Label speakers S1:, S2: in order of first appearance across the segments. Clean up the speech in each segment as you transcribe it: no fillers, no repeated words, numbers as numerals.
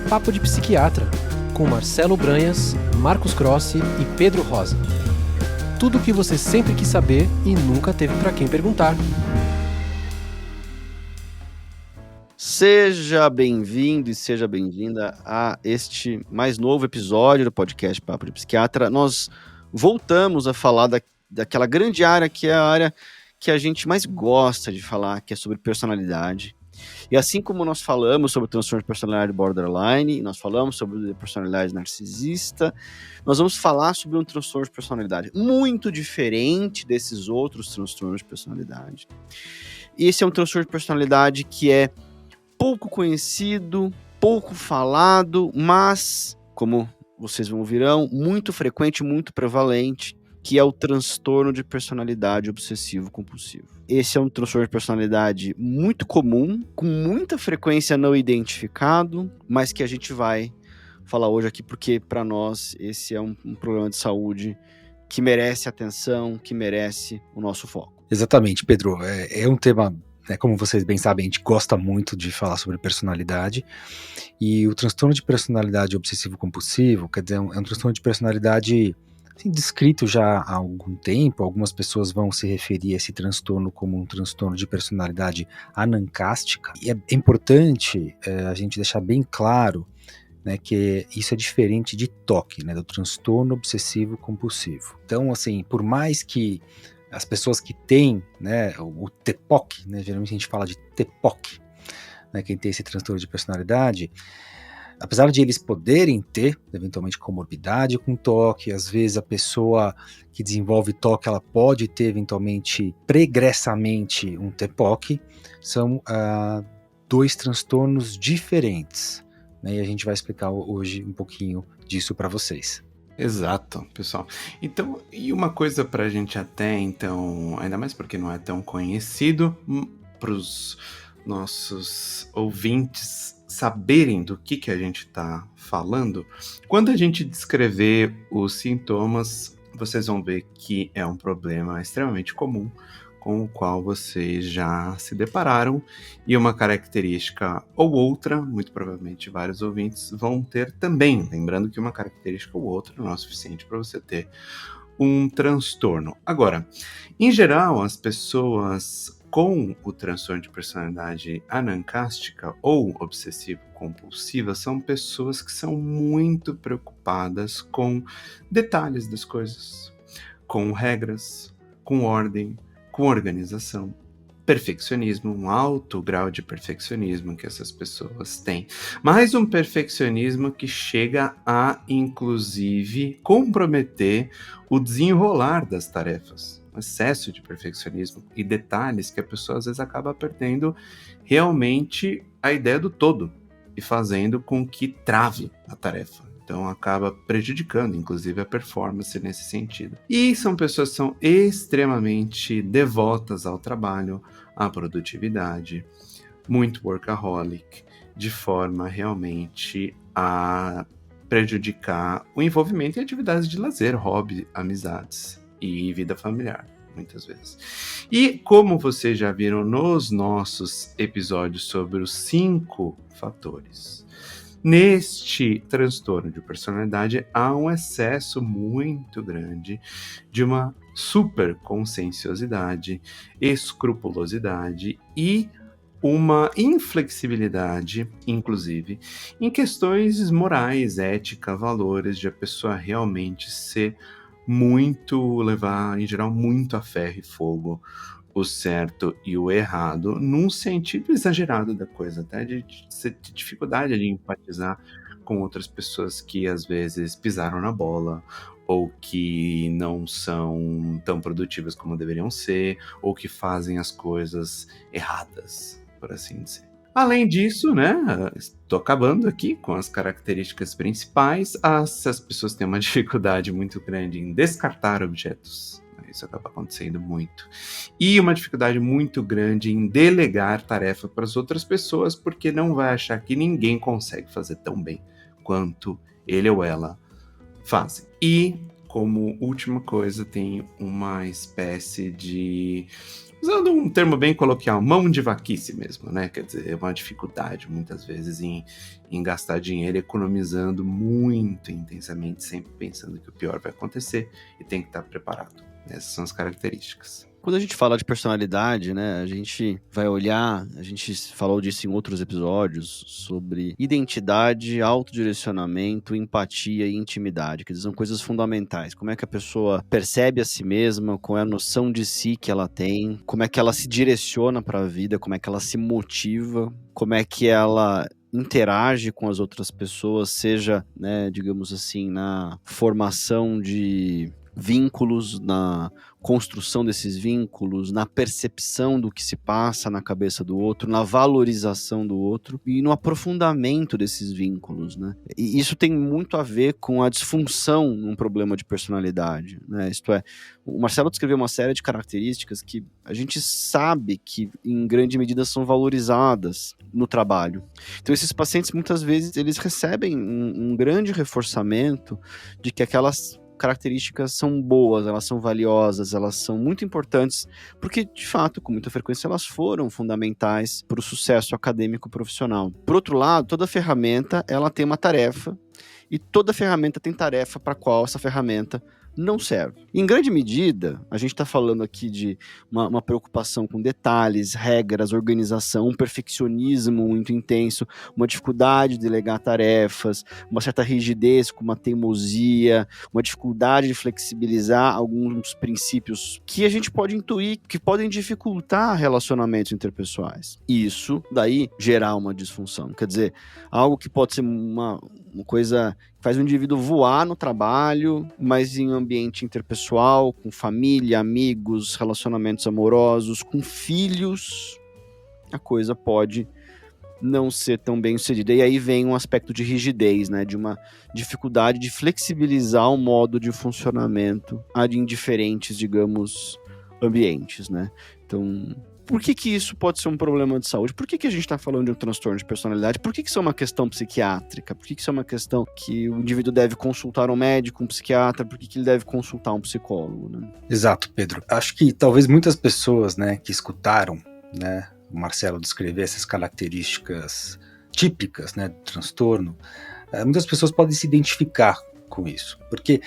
S1: Papo de Psiquiatra, com Marcelo Branhas, Marcos Crossi e Pedro Rosa. Tudo o que você sempre quis saber e nunca teve para quem perguntar.
S2: Seja bem-vindo e seja bem-vinda a este mais novo episódio do podcast Papo de Psiquiatra. Nós voltamos a falar daquela grande área que é a área que a gente mais gosta de falar, que é sobre personalidade. E assim como nós falamos sobre o transtorno de personalidade borderline, nós falamos sobre personalidade narcisista, nós vamos falar sobre um transtorno de personalidade muito diferente desses outros transtornos de personalidade. E esse é um transtorno de personalidade que é pouco conhecido, pouco falado, mas, como vocês verão, muito frequente, muito prevalente, que é o transtorno de personalidade obsessivo-compulsivo. Esse é um transtorno de personalidade muito comum, com muita frequência não identificado, mas que a gente vai falar hoje aqui porque, para nós, esse é um problema de saúde que merece atenção, que merece o nosso foco.
S3: Exatamente, Pedro. É um tema, como vocês bem sabem, a gente gosta muito de falar sobre personalidade, e o transtorno de personalidade obsessivo-compulsivo, quer dizer, é um transtorno de personalidade assim, descrito já há algum tempo. Algumas pessoas vão se referir a esse transtorno como um transtorno de personalidade anancástica, e é importante a gente deixar bem claro, né, que isso é diferente de TOC, né, do transtorno obsessivo-compulsivo. Então, assim, por mais que as pessoas que têm, né, o TPOC, né, geralmente a gente fala de TPOC, né, quem tem esse transtorno de personalidade, apesar de eles poderem ter, eventualmente, comorbidade com TOC, às vezes a pessoa que desenvolve TOC, ela pode ter, eventualmente, pregressamente um TPOC, são dois transtornos diferentes, né, e a gente vai explicar hoje um pouquinho disso para vocês.
S4: Exato, pessoal. Então, e uma coisa pra gente até, então, ainda mais porque não é tão conhecido, pros nossos ouvintes saberem do que a gente tá falando, quando a gente descrever os sintomas, vocês vão ver que é um problema extremamente comum, com o qual vocês já se depararam, e uma característica ou outra, muito provavelmente vários ouvintes vão ter também, lembrando que uma característica ou outra não é o suficiente para você ter um transtorno. Agora, em geral, as pessoas com o transtorno de personalidade anancástica ou obsessivo-compulsiva são pessoas que são muito preocupadas com detalhes das coisas, com regras, com ordem, com organização, perfeccionismo, um alto grau de perfeccionismo que essas pessoas têm. Mas um perfeccionismo que chega a, inclusive, comprometer o desenrolar das tarefas. Um excesso de perfeccionismo e detalhes que a pessoa às vezes acaba perdendo realmente a ideia do todo e fazendo com que trave a tarefa. Então acaba prejudicando, inclusive, a performance nesse sentido. E são pessoas que são extremamente devotas ao trabalho, à produtividade, muito workaholic, de forma realmente a prejudicar o envolvimento em atividades de lazer, hobby, amizades e vida familiar, muitas vezes. E como vocês já viram nos nossos episódios sobre os 5 fatores, neste transtorno de personalidade há um excesso muito grande de uma super conscienciosidade, escrupulosidade e uma inflexibilidade, inclusive, em questões morais, ética, valores, de a pessoa realmente ser muito, levar, em geral, muito a ferro e fogo o certo e o errado, num sentido exagerado da coisa, até de dificuldade de empatizar com outras pessoas que às vezes pisaram na bola, ou que não são tão produtivas como deveriam ser, ou que fazem as coisas erradas, por assim dizer. Além disso, né, estou acabando aqui com as características principais. As pessoas têm uma dificuldade muito grande em descartar objetos. Isso acaba acontecendo muito. E uma dificuldade muito grande em delegar tarefa para as outras pessoas, porque não vai achar que ninguém consegue fazer tão bem quanto ele ou ela fazem. E como última coisa, tem uma espécie de, usando um termo bem coloquial, mão de vaquice mesmo, né? Quer dizer, é uma dificuldade, muitas vezes, em gastar dinheiro, economizando muito intensamente, sempre pensando que o pior vai acontecer e tem que estar preparado. Essas são as características.
S2: Quando a gente fala de personalidade, né, a gente vai olhar, a gente falou disso em outros episódios, sobre identidade, autodirecionamento, empatia e intimidade, que são coisas fundamentais. Como é que a pessoa percebe a si mesma, qual é a noção de si que ela tem, como é que ela se direciona para a vida, como é que ela se motiva, como é que ela interage com as outras pessoas, seja, né, digamos assim, na formação de vínculos, na construção desses vínculos, na percepção do que se passa na cabeça do outro, na valorização do outro e no aprofundamento desses vínculos, né? E isso tem muito a ver com a disfunção num problema de personalidade, né? Isto é, o Marcelo descreveu uma série de características que a gente sabe que em grande medida são valorizadas no trabalho. Então esses pacientes muitas vezes eles recebem um grande reforçamento de que aquelas características são boas, elas são valiosas, elas são muito importantes, porque, de fato, com muita frequência, elas foram fundamentais para o sucesso acadêmico profissional. Por outro lado, toda ferramenta, ela tem uma tarefa, e toda ferramenta tem tarefa para qual essa ferramenta não serve. Em grande medida, a gente está falando aqui de uma preocupação com detalhes, regras, organização, um perfeccionismo muito intenso, uma dificuldade de delegar tarefas, uma certa rigidez com uma teimosia, uma dificuldade de flexibilizar alguns princípios que a gente pode intuir que podem dificultar relacionamentos interpessoais. Isso daí gerar uma disfunção. Quer dizer, algo que pode ser uma coisa que faz o indivíduo voar no trabalho, mas em ambiente interpessoal, com família, amigos, relacionamentos amorosos, com filhos, a coisa pode não ser tão bem sucedida. E aí vem um aspecto de rigidez, né? De uma dificuldade de flexibilizar o modo de funcionamento em diferentes, digamos, ambientes, né? Então, por que isso pode ser um problema de saúde? Por que a gente está falando de um transtorno de personalidade? Por que isso é uma questão psiquiátrica? Por que isso é uma questão que o indivíduo deve consultar um médico, um psiquiatra? Por que ele deve consultar um psicólogo, né?
S3: Exato, Pedro. Acho que talvez muitas pessoas, né, que escutaram, né, o Marcelo descrever essas características típicas, né, do transtorno, muitas pessoas podem se identificar com isso, porque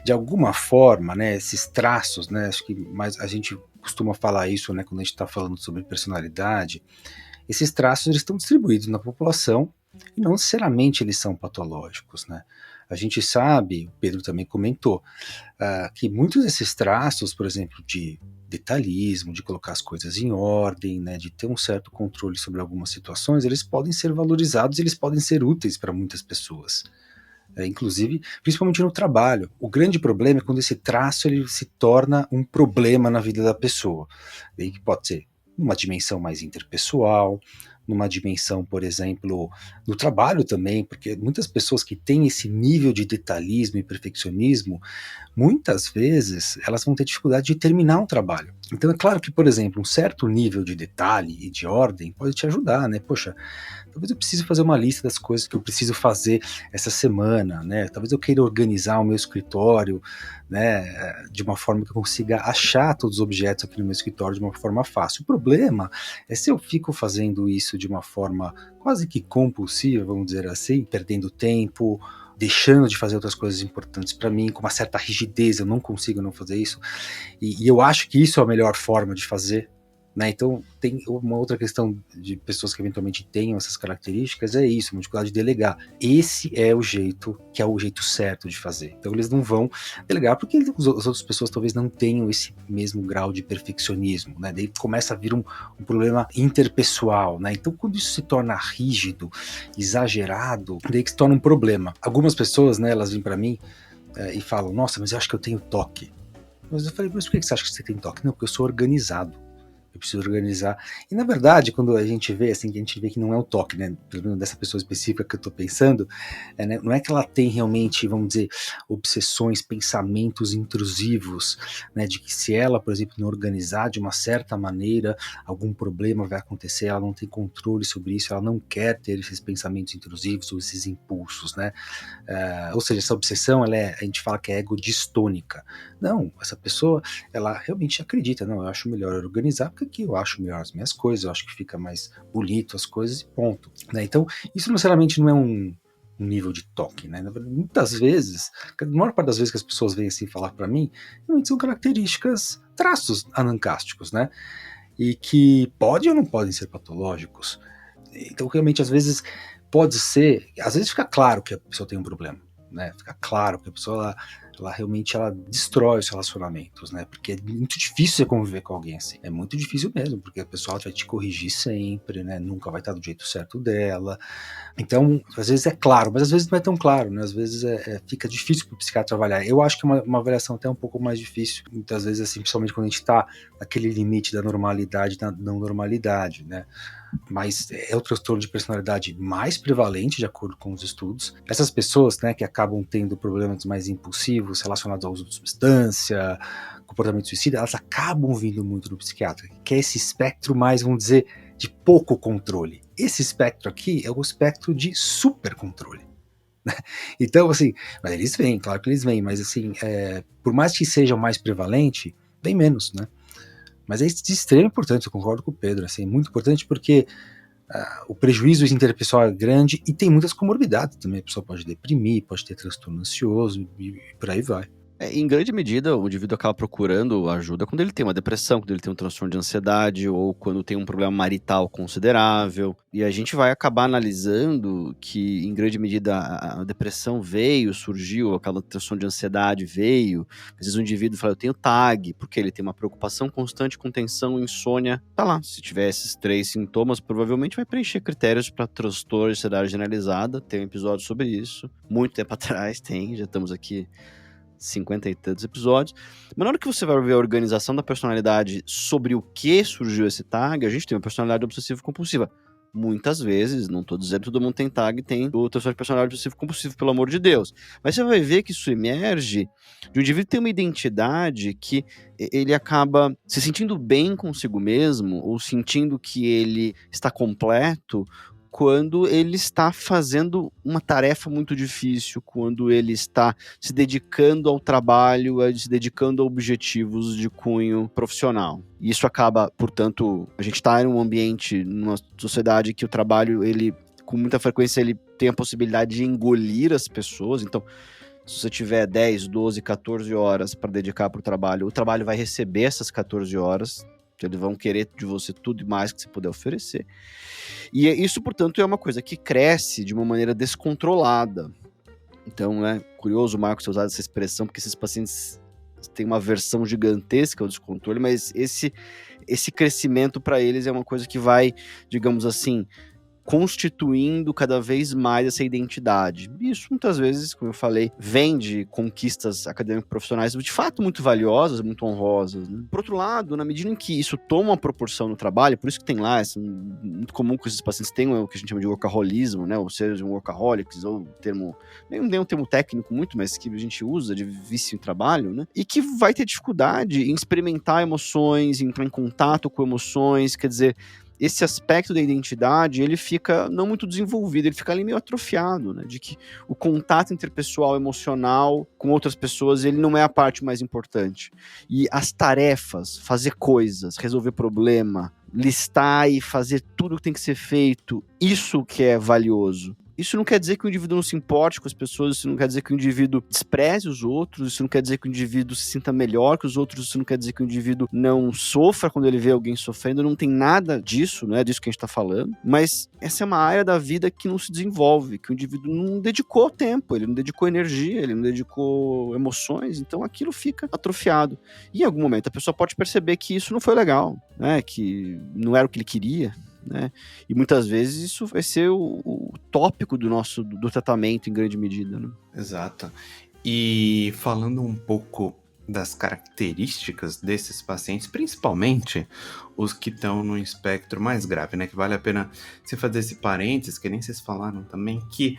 S3: de alguma forma, né, esses traços, né, acho que mais a gente costuma falar isso, né, quando a gente está falando sobre personalidade, esses traços eles estão distribuídos na população e não necessariamente eles são patológicos, né? A gente sabe, o Pedro também comentou, que muitos desses traços, por exemplo, de detalhismo, de colocar as coisas em ordem, né, de ter um certo controle sobre algumas situações, eles podem ser valorizados, eles podem ser úteis para muitas pessoas. Inclusive, principalmente no trabalho. O grande problema é quando esse traço ele se torna um problema na vida da pessoa. Daí que pode ser numa dimensão mais interpessoal, numa dimensão, por exemplo, no trabalho também, porque muitas pessoas que têm esse nível de detalhismo e perfeccionismo, muitas vezes elas vão ter dificuldade de terminar um trabalho. Então é claro que, por exemplo, um certo nível de detalhe e de ordem pode te ajudar, né? Poxa, talvez eu precise fazer uma lista das coisas que eu preciso fazer essa semana, né? Talvez eu queira organizar o meu escritório, né, de uma forma que eu consiga achar todos os objetos aqui no meu escritório de uma forma fácil. O problema é se eu fico fazendo isso de uma forma quase que compulsiva, vamos dizer assim, perdendo tempo, deixando de fazer outras coisas importantes para mim, com uma certa rigidez, eu não consigo não fazer isso, e eu acho que isso é a melhor forma de fazer, né? Então tem uma outra questão de pessoas que eventualmente tenham essas características, é isso, uma dificuldade de delegar. Esse é o jeito, que é o jeito certo de fazer. Então eles não vão delegar porque as outras pessoas talvez não tenham esse mesmo grau de perfeccionismo, né? Daí começa a vir um problema interpessoal, né? Então quando isso se torna rígido, exagerado, daí que se torna um problema. Algumas pessoas, né, elas vêm para mim e falam, nossa, mas eu acho que eu tenho toque. Mas eu falei, mas por que você acha que você tem toque? Não, porque eu sou organizado. preciso organizar. E na verdade, quando a gente vê, assim, que a gente vê que não é um toque, né, pelo menos dessa pessoa específica que eu tô pensando, né, não é que ela tem realmente, vamos dizer, obsessões, pensamentos intrusivos, né, de que se ela, por exemplo, não organizar de uma certa maneira, algum problema vai acontecer, ela não tem controle sobre isso, ela não quer ter esses pensamentos intrusivos ou esses impulsos, né, ou seja, essa obsessão, a gente fala que é ego distônica. Não, essa pessoa, ela realmente acredita, não, eu acho melhor organizar, porque aqui eu acho melhor as minhas coisas, eu acho que fica mais bonito as coisas e ponto, né? Então, isso não necessariamente não é um nível de toque, né? Muitas vezes, a maior parte das vezes que as pessoas vêm assim falar para mim, realmente são características, traços anancásticos, né? E que podem ou não podem ser patológicos. Então, realmente, às vezes, pode ser, às vezes fica claro que a pessoa tem um problema, né? Fica claro que a pessoa, ela realmente destrói os relacionamentos, né? Porque é muito difícil você conviver com alguém assim. É muito difícil mesmo, porque a pessoa vai te corrigir sempre, né? Nunca vai estar do jeito certo dela. Então, às vezes é claro, mas às vezes não é tão claro, né? Às vezes fica difícil para o psiquiatra trabalhar. Eu acho que é uma avaliação até um pouco mais difícil, muitas vezes, assim, principalmente quando a gente está naquele limite da normalidade, da não normalidade, né? Mas é o transtorno de personalidade mais prevalente, de acordo com os estudos. Essas pessoas, né, que acabam tendo problemas mais impulsivos relacionados ao uso de substância, comportamento suicida, elas acabam vindo muito no psiquiatra, que é esse espectro mais, vamos dizer, de pouco controle. Esse espectro aqui é o espectro de super controle. Então, assim, mas eles vêm, claro que eles vêm, mas assim, por mais que seja o mais prevalente, vem menos, né? Mas é de extrema importância, eu concordo com o Pedro, assim, muito importante porque o prejuízo interpessoal é grande e tem muitas comorbidades também. A pessoa pode deprimir, pode ter transtorno ansioso e por aí vai.
S2: Em grande medida, o indivíduo acaba procurando ajuda quando ele tem uma depressão, quando ele tem um transtorno de ansiedade ou quando tem um problema marital considerável. E a gente vai acabar analisando que, em grande medida, a depressão surgiu, aquela transtorno de ansiedade veio. Às vezes o indivíduo fala, eu tenho TAG, porque ele tem uma preocupação constante com tensão, insônia. Tá lá, se tiver esses 3 sintomas, provavelmente vai preencher critérios para transtorno de ansiedade generalizada. Tem um episódio sobre isso, muito tempo atrás já estamos aqui 50 e tantos episódios, mas na hora que você vai ver a organização da personalidade sobre o que surgiu esse TAG, a gente tem uma personalidade obsessivo-compulsiva. Muitas vezes, não estou dizendo que todo mundo tem TAG, tem o transtorno de personalidade obsessivo-compulsivo, pelo amor de Deus. Mas você vai ver que isso emerge de um indivíduo que tem uma identidade que ele acaba se sentindo bem consigo mesmo, ou sentindo que ele está completo, quando ele está fazendo uma tarefa muito difícil, quando ele está se dedicando ao trabalho, se dedicando a objetivos de cunho profissional. E isso acaba, portanto, a gente está em um ambiente, numa sociedade que o trabalho, ele, com muita frequência, ele tem a possibilidade de engolir as pessoas. Então, se você tiver 10, 12, 14 horas para dedicar para o trabalho vai receber essas 14 horas. Eles vão querer de você tudo e mais que você puder oferecer. E isso, portanto, é uma coisa que cresce de uma maneira descontrolada. Então, é curioso, Marcos, você usar essa expressão, porque esses pacientes têm uma versão gigantesca ao descontrole, mas esse crescimento para eles é uma coisa que vai, digamos assim, constituindo cada vez mais essa identidade. Isso, muitas vezes, como eu falei, vem de conquistas acadêmico-profissionais de fato muito valiosas, muito honrosas, né? Por outro lado, na medida em que isso toma uma proporção no trabalho, por isso que tem lá, é muito comum que esses pacientes tenham o que a gente chama de workaholismo, né? Ou seja, workaholics, ou termo, nem um termo técnico muito, mas que a gente usa de vício em trabalho, né? E que vai ter dificuldade em experimentar emoções, em entrar em contato com emoções, quer dizer, esse aspecto da identidade, ele fica não muito desenvolvido, ele fica ali meio atrofiado, né? De que o contato interpessoal emocional com outras pessoas, ele não é a parte mais importante. E as tarefas, fazer coisas, resolver problema, listar e fazer tudo que tem que ser feito, isso que é valioso. Isso não quer dizer que o indivíduo não se importe com as pessoas, isso não quer dizer que o indivíduo despreze os outros, isso não quer dizer que o indivíduo se sinta melhor que os outros, isso não quer dizer que o indivíduo não sofra quando ele vê alguém sofrendo, não tem nada disso, não é disso que a gente está falando, mas essa é uma área da vida que não se desenvolve, que o indivíduo não dedicou tempo, ele não dedicou energia, ele não dedicou emoções, então aquilo fica atrofiado. E em algum momento a pessoa pode perceber que isso não foi legal, né? Que não era o que ele queria, né? E muitas vezes isso vai ser o tópico do tratamento em grande medida, né?
S4: Exato. E falando um pouco das características desses pacientes, principalmente os que estão no espectro mais grave, né? Que vale a pena você fazer esse parênteses, que nem vocês falaram também, que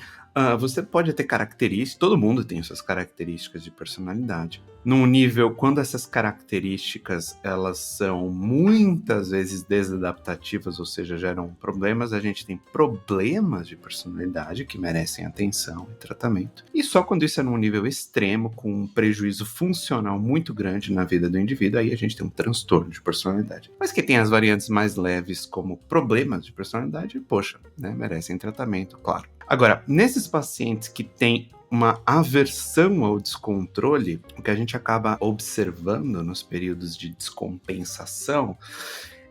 S4: você pode ter características, todo mundo tem suas características de personalidade. Num nível, quando essas características, elas são muitas vezes desadaptativas, ou seja, geram problemas, a gente tem problemas de personalidade que merecem atenção e tratamento. E só quando isso é num nível extremo, com um prejuízo funcional muito grande na vida do indivíduo, aí a gente tem um transtorno de personalidade. Mas que tem as variantes mais leves como problemas de personalidade, poxa, né, merecem tratamento, claro. Agora, nesses pacientes que têm uma aversão ao descontrole, o que a gente acaba observando nos períodos de descompensação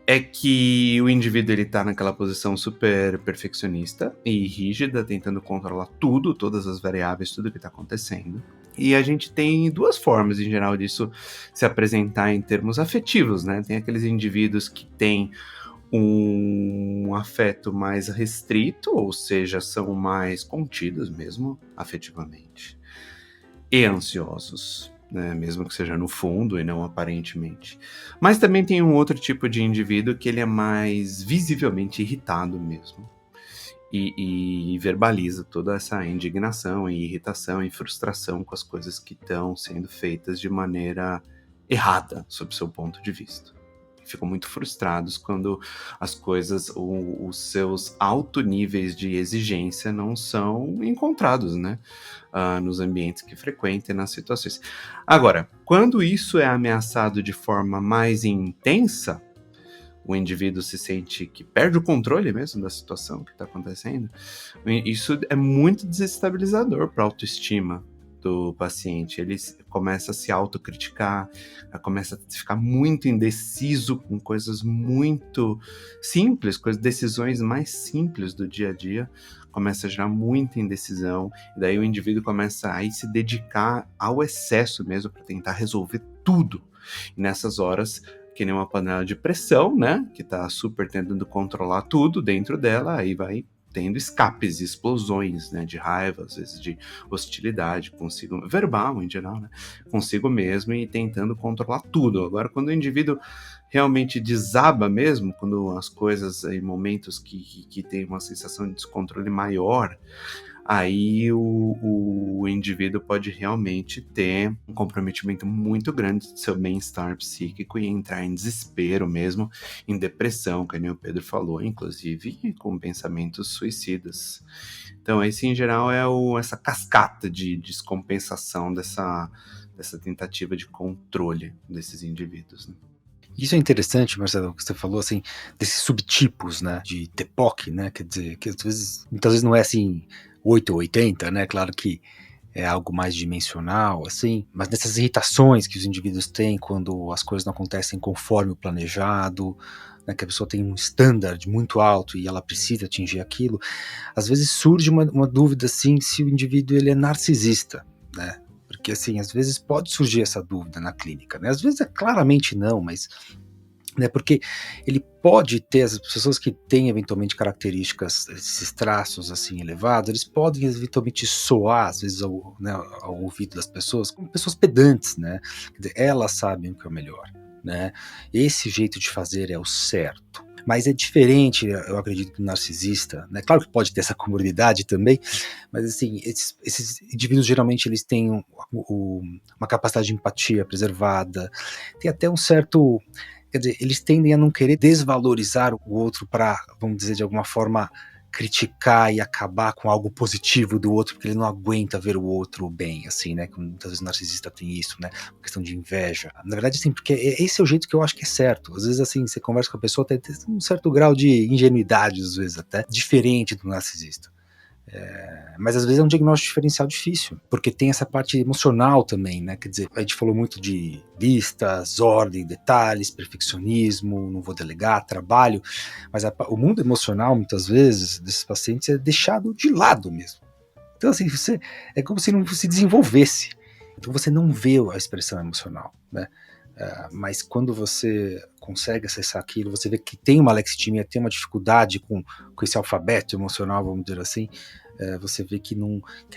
S4: é que o indivíduo está naquela posição super perfeccionista e rígida, tentando controlar tudo, todas as variáveis, tudo que está acontecendo. E a gente tem duas formas, em geral, disso se apresentar em termos afetivos, né? Tem aqueles indivíduos que têm um afeto mais restrito, ou seja, são mais contidos mesmo, afetivamente, e ansiosos, né? Mesmo que seja no fundo e não aparentemente. Mas também tem um outro tipo de indivíduo que ele é mais visivelmente irritado mesmo, e verbaliza toda essa indignação e irritação e frustração com as coisas que estão sendo feitas de maneira errada, sob seu ponto de vista. Ficam muito frustrados quando as coisas, os seus altos níveis de exigência não são encontrados, né? Nos ambientes que frequentam, nas situações. Agora, quando isso é ameaçado de forma mais intensa, o indivíduo se sente que perde o controle mesmo da situação que está acontecendo, isso é muito desestabilizador para a autoestima do paciente. Ele começa a se autocriticar, começa a ficar muito indeciso com coisas muito simples, decisões mais simples do dia a dia, começa a gerar muita indecisão, e daí o indivíduo começa a se dedicar ao excesso mesmo para tentar resolver tudo. E nessas horas, que nem uma panela de pressão, né, que tá super tentando controlar tudo dentro dela, aí vai tendo escapes e explosões, né, de raiva, às vezes de hostilidade consigo, verbal em geral, né, consigo mesmo, e tentando controlar tudo. Agora, quando o indivíduo realmente desaba mesmo, quando as coisas, em momentos que tem uma sensação de descontrole maior, aí o indivíduo pode realmente ter um comprometimento muito grande do seu bem-estar psíquico e entrar em desespero mesmo, em depressão, que nem o Pedro falou, inclusive com pensamentos suicidas. Então esse em geral é essa cascata de descompensação dessa tentativa de controle desses indivíduos, né?
S3: Isso é interessante, Marcelo, que você falou, assim, desses subtipos, né, de TPOC, né, quer dizer, que muitas vezes não é assim 8 ou 80, né, claro que é algo mais dimensional, assim, mas dessas irritações que os indivíduos têm quando as coisas não acontecem conforme o planejado, né, que a pessoa tem um standard muito alto e ela precisa atingir aquilo, às vezes surge uma dúvida, assim, se o indivíduo ele é narcisista, né, porque, assim, às vezes pode surgir essa dúvida na clínica, né? Às vezes é claramente não, mas, né, porque ele pode ter, as pessoas que têm eventualmente características, esses traços, assim, elevados, eles podem eventualmente soar, às vezes, ao ouvido das pessoas, como pessoas pedantes, né? Quer dizer, elas sabem o que é o melhor, né? Esse jeito de fazer é o certo. Mas é diferente, eu acredito, do narcisista, né? Claro que pode ter essa comorbidade também, mas, assim, esses indivíduos geralmente eles têm uma capacidade de empatia preservada, tem até um certo, quer dizer, eles tendem a não querer desvalorizar o outro para, vamos dizer, de alguma forma criticar e acabar com algo positivo do outro, porque ele não aguenta ver o outro bem, assim, né, muitas vezes o narcisista tem isso, né, uma questão de inveja, na verdade, assim, porque esse é o jeito que eu acho que é certo, às vezes, assim, você conversa com a pessoa, tem um certo grau de ingenuidade, às vezes, até, diferente do narcisista. Mas às vezes é um diagnóstico diferencial difícil, porque tem essa parte emocional também, né? Quer dizer, a gente falou muito de listas, ordem, detalhes, perfeccionismo, não vou delegar, trabalho, mas o mundo emocional, muitas vezes, desses pacientes é deixado de lado mesmo. Então, assim, é como se não se desenvolvesse. Então você não vê a expressão emocional, né? Mas quando você consegue acessar aquilo, você vê que tem uma alexithymia, tem uma dificuldade com esse alfabeto emocional, vamos dizer assim, você vê que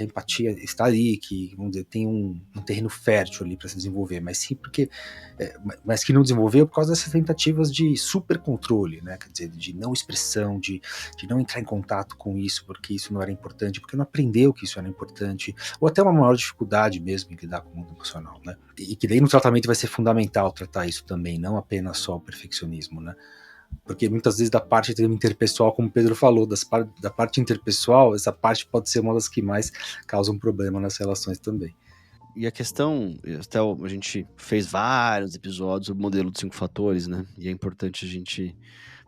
S3: a empatia está ali, que, vamos dizer, tem um terreno fértil ali para se desenvolver, mas que não desenvolveu por causa dessas tentativas de supercontrole, né? Quer dizer, de não expressão, de não entrar em contato com isso, porque isso não era importante, porque não aprendeu que isso era importante, ou até uma maior dificuldade mesmo em lidar com o mundo emocional, né? E que daí no tratamento vai ser fundamental tratar isso também, não apenas só o perfeccionismo, né? Porque muitas vezes da parte interpessoal, como o Pedro falou, da parte interpessoal, essa parte pode ser uma das que mais causam problema nas relações também.
S2: E a questão, até a gente fez vários episódios sobre o modelo de 5 fatores, né? E é importante a gente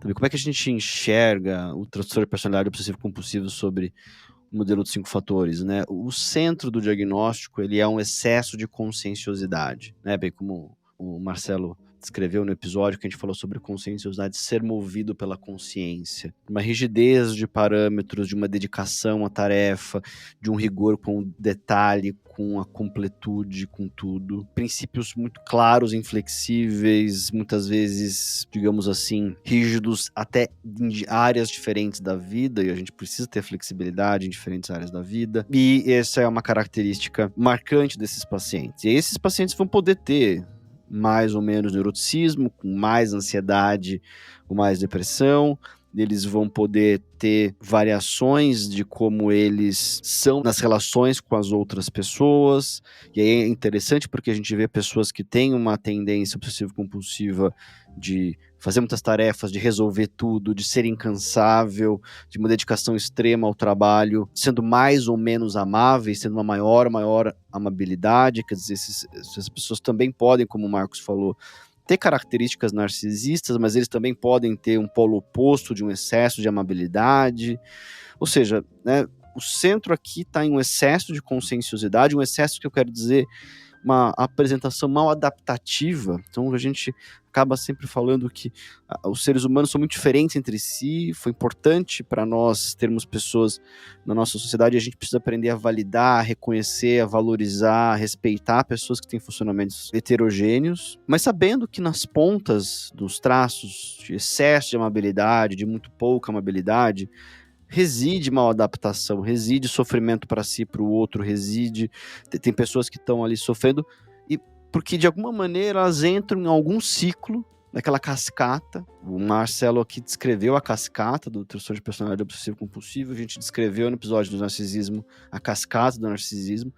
S2: também, como é que a gente enxerga o transtorno de personalidade obsessivo compulsivo sobre o modelo de 5 fatores, né? O centro do diagnóstico, ele é um excesso de conscienciosidade, né? Bem como o Marcelo descreveu no episódio que a gente falou sobre conscienciosidade, ser movido pela consciência, uma rigidez de parâmetros, de uma dedicação à tarefa, de um rigor com o detalhe, com a completude, com tudo, princípios muito claros, inflexíveis, muitas vezes, digamos assim, rígidos até em áreas diferentes da vida, e a gente precisa ter flexibilidade em diferentes áreas da vida, e essa é uma característica marcante desses pacientes. E esses pacientes vão poder ter mais ou menos neuroticismo, com mais ansiedade, com mais depressão. Eles vão poder ter variações de como eles são nas relações com as outras pessoas. E aí é interessante porque a gente vê pessoas que têm uma tendência obsessivo-compulsiva de fazer muitas tarefas, de resolver tudo, de ser incansável, de uma dedicação extrema ao trabalho, sendo mais ou menos amáveis, tendo uma maior amabilidade. Quer dizer, essas pessoas também podem, como o Marcos falou, ter características narcisistas, mas eles também podem ter um polo oposto de um excesso de amabilidade. Ou seja, né, o centro aqui está em um excesso de conscienciosidade, um excesso que eu quero dizer, uma apresentação mal adaptativa. Então a gente acaba sempre falando que os seres humanos são muito diferentes entre si. Foi importante para nós termos pessoas na nossa sociedade, e a gente precisa aprender a validar, a reconhecer, a valorizar, a respeitar pessoas que têm funcionamentos heterogêneos, mas sabendo que nas pontas dos traços de excesso de amabilidade, de muito pouca amabilidade, reside mal adaptação, reside sofrimento para si, para o outro, tem pessoas que estão ali sofrendo, e porque de alguma maneira elas entram em algum ciclo, naquela cascata. O Marcelo aqui descreveu a cascata do transtorno de personalidade obsessivo compulsivo, a gente descreveu no episódio do narcisismo a cascata do narcisismo,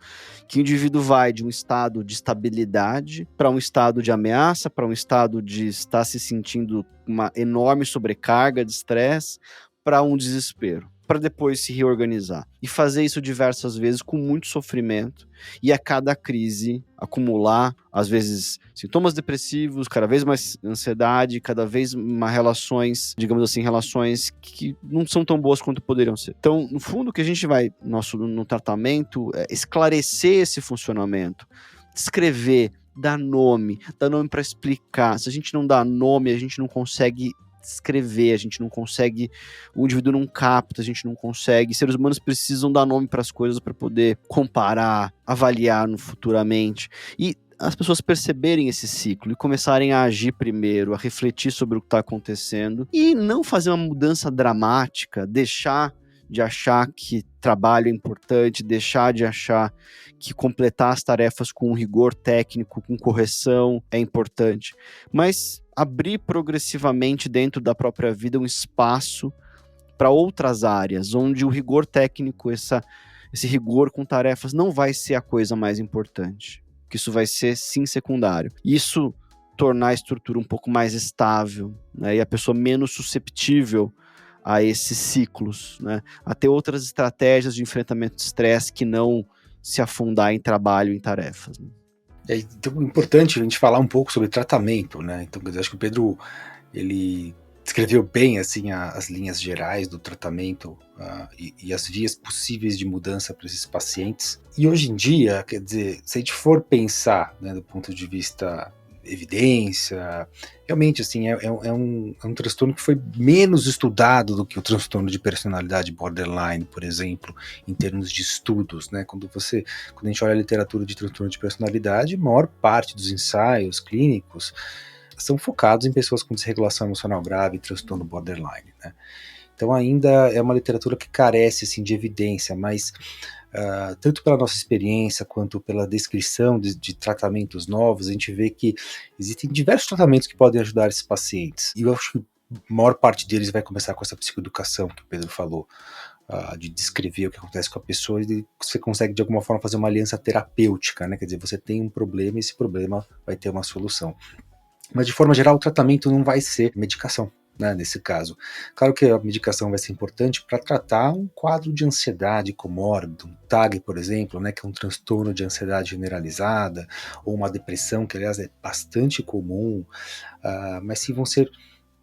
S2: que o indivíduo vai de um estado de estabilidade para um estado de ameaça, para um estado de estar se sentindo uma enorme sobrecarga de estresse, para um desespero, para depois se reorganizar. E fazer isso diversas vezes com muito sofrimento, e a cada crise acumular, às vezes, sintomas depressivos, cada vez mais ansiedade, cada vez mais relações, digamos assim, relações que não são tão boas quanto poderiam ser. Então, no fundo, o que a gente vai no tratamento é esclarecer esse funcionamento, descrever, dar nome para explicar. Se a gente não dá nome, a gente não consegue escrever, a gente não consegue, o indivíduo não capta, a gente não consegue. Seres humanos precisam dar nome para as coisas para poder comparar, avaliar futuramente, e as pessoas perceberem esse ciclo e começarem a agir primeiro, a refletir sobre o que está acontecendo e não fazer uma mudança dramática, deixar de achar que trabalho é importante, deixar de achar que completar as tarefas com rigor técnico, com correção é importante, mas abrir progressivamente dentro da própria vida um espaço para outras áreas, onde o rigor técnico, esse rigor com tarefas não vai ser a coisa mais importante, que isso vai ser sim secundário. Isso tornar a estrutura um pouco mais estável, né, e a pessoa menos susceptível a esses ciclos, né, a ter outras estratégias de enfrentamento de estresse que não se afundar em trabalho, em tarefas, né.
S3: Então é importante a gente falar um pouco sobre tratamento, né? Então, eu acho que o Pedro, ele descreveu bem assim as linhas gerais do tratamento e as vias possíveis de mudança para esses pacientes. E hoje em dia, quer dizer, se a gente for pensar, né, do ponto de vista evidência, realmente assim, é um transtorno que foi menos estudado do que o transtorno de personalidade borderline, por exemplo, em termos de estudos, né? Quando a gente olha a literatura de transtorno de personalidade, a maior parte dos ensaios clínicos são focados em pessoas com desregulação emocional grave e transtorno borderline, né? Então ainda é uma literatura que carece assim, de evidência, mas tanto pela nossa experiência quanto pela descrição de tratamentos novos, a gente vê que existem diversos tratamentos que podem ajudar esses pacientes. E eu acho que a maior parte deles vai começar com essa psicoeducação que o Pedro falou, de descrever o que acontece com a pessoa, e você consegue de alguma forma fazer uma aliança terapêutica, né? Quer dizer, você tem um problema e esse problema vai ter uma solução. Mas de forma geral o tratamento não vai ser medicação, né, nesse caso. Claro que a medicação vai ser importante para tratar um quadro de ansiedade comórbido, um TAG, por exemplo, né, que é um transtorno de ansiedade generalizada, ou uma depressão, que aliás é bastante comum, mas sim vão ser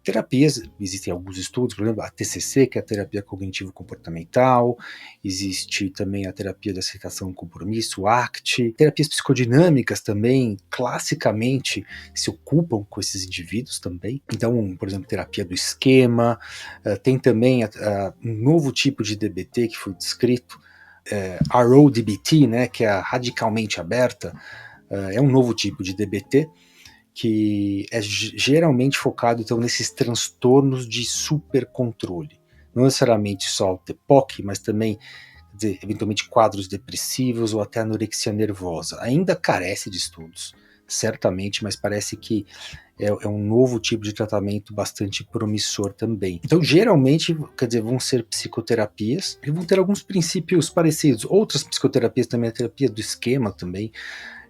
S3: terapias. Existem alguns estudos, por exemplo, a TCC, que é a terapia cognitivo-comportamental, existe também a terapia de aceitação e compromisso, o ACT, terapias psicodinâmicas também, classicamente, se ocupam com esses indivíduos também. Então, por exemplo, terapia do esquema, tem também um novo tipo de DBT que foi descrito, RODBT, né, que é a radicalmente aberta, é um novo tipo de DBT, que é geralmente focado então nesses transtornos de supercontrole, não necessariamente só o TPOC, mas também, quer dizer, eventualmente quadros depressivos ou até anorexia nervosa. Ainda carece de estudos, certamente, mas parece que é um novo tipo de tratamento bastante promissor também. Então, geralmente, quer dizer, vão ser psicoterapias e vão ter alguns princípios parecidos. Outras psicoterapias também, a terapia do esquema também,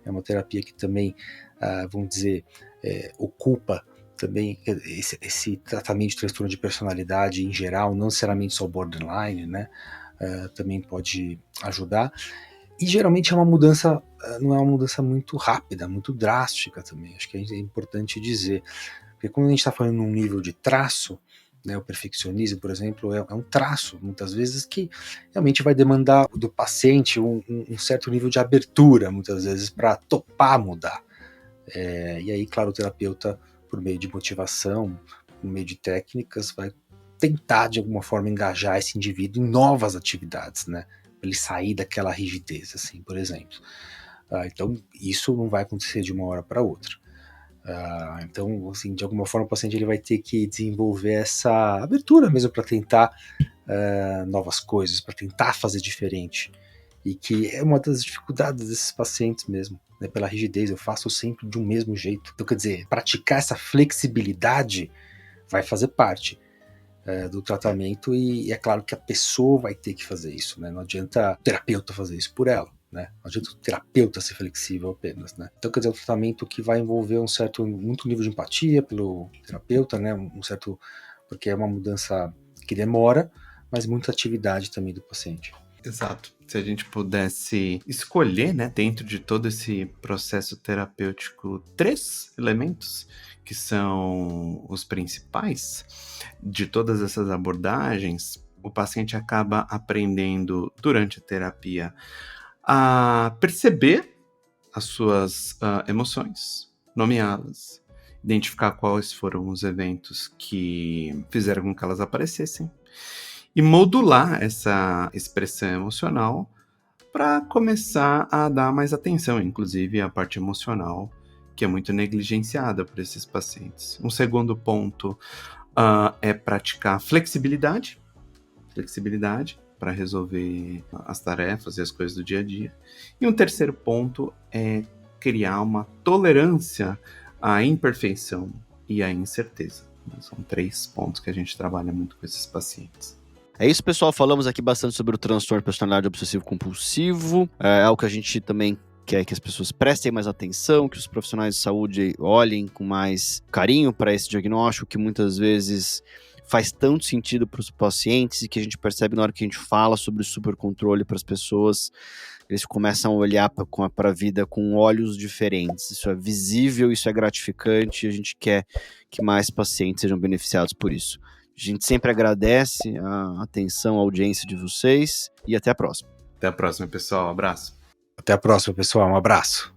S3: é uma terapia que também, vamos dizer, ocupa também esse tratamento de transtorno de personalidade em geral, não necessariamente só borderline, né? Também pode ajudar. E geralmente é uma mudança, não é uma mudança muito rápida, muito drástica também. Acho que é importante dizer, porque quando a gente está falando num nível de traço, né, o perfeccionismo, por exemplo, é um traço, muitas vezes, que realmente vai demandar do paciente um certo nível de abertura, muitas vezes, para topar mudar. E aí, claro, o terapeuta, por meio de motivação, por meio de técnicas, vai tentar, de alguma forma, engajar esse indivíduo em novas atividades, né? Para ele sair daquela rigidez, assim, por exemplo. Então, isso não vai acontecer de uma hora para outra. Então, assim, de alguma forma, o paciente ele vai ter que desenvolver essa abertura mesmo para tentar novas coisas, para tentar fazer diferente. E que é uma das dificuldades desses pacientes mesmo, né, pela rigidez. Eu faço sempre de um mesmo jeito. Então, quer dizer, praticar essa flexibilidade vai fazer parte do tratamento, e é claro que a pessoa vai ter que fazer isso, né? Não adianta o terapeuta fazer isso por ela, né? Não adianta o terapeuta ser flexível apenas, né? Então, quer dizer, é um tratamento que vai envolver muito nível de empatia pelo terapeuta, né? Porque é uma mudança que demora, mas muita atividade também do paciente.
S4: Exato. Se a gente pudesse escolher, né, dentro de todo esse processo terapêutico, 3 elementos que são os principais de todas essas abordagens, o paciente acaba aprendendo durante a terapia a perceber as suas emoções, nomeá-las, identificar quais foram os eventos que fizeram com que elas aparecessem, e modular essa expressão emocional para começar a dar mais atenção, inclusive à parte emocional, que é muito negligenciada por esses pacientes. Um segundo ponto é praticar flexibilidade para resolver as tarefas e as coisas do dia a dia. E um terceiro ponto é criar uma tolerância à imperfeição e à incerteza. São 3 pontos que a gente trabalha muito com esses pacientes.
S2: É isso, pessoal. Falamos aqui bastante sobre o transtorno de personalidade obsessivo-compulsivo. É algo que a gente também quer que as pessoas prestem mais atenção, que os profissionais de saúde olhem com mais carinho para esse diagnóstico, que muitas vezes faz tanto sentido para os pacientes, e que a gente percebe na hora que a gente fala sobre o supercontrole para as pessoas, eles começam a olhar para a vida com olhos diferentes. Isso é visível, isso é gratificante, e a gente quer que mais pacientes sejam beneficiados por isso. A gente sempre agradece a atenção, a audiência de vocês, e até a próxima.
S4: Até a próxima, pessoal. Um abraço.
S3: Até a próxima, pessoal. Um abraço.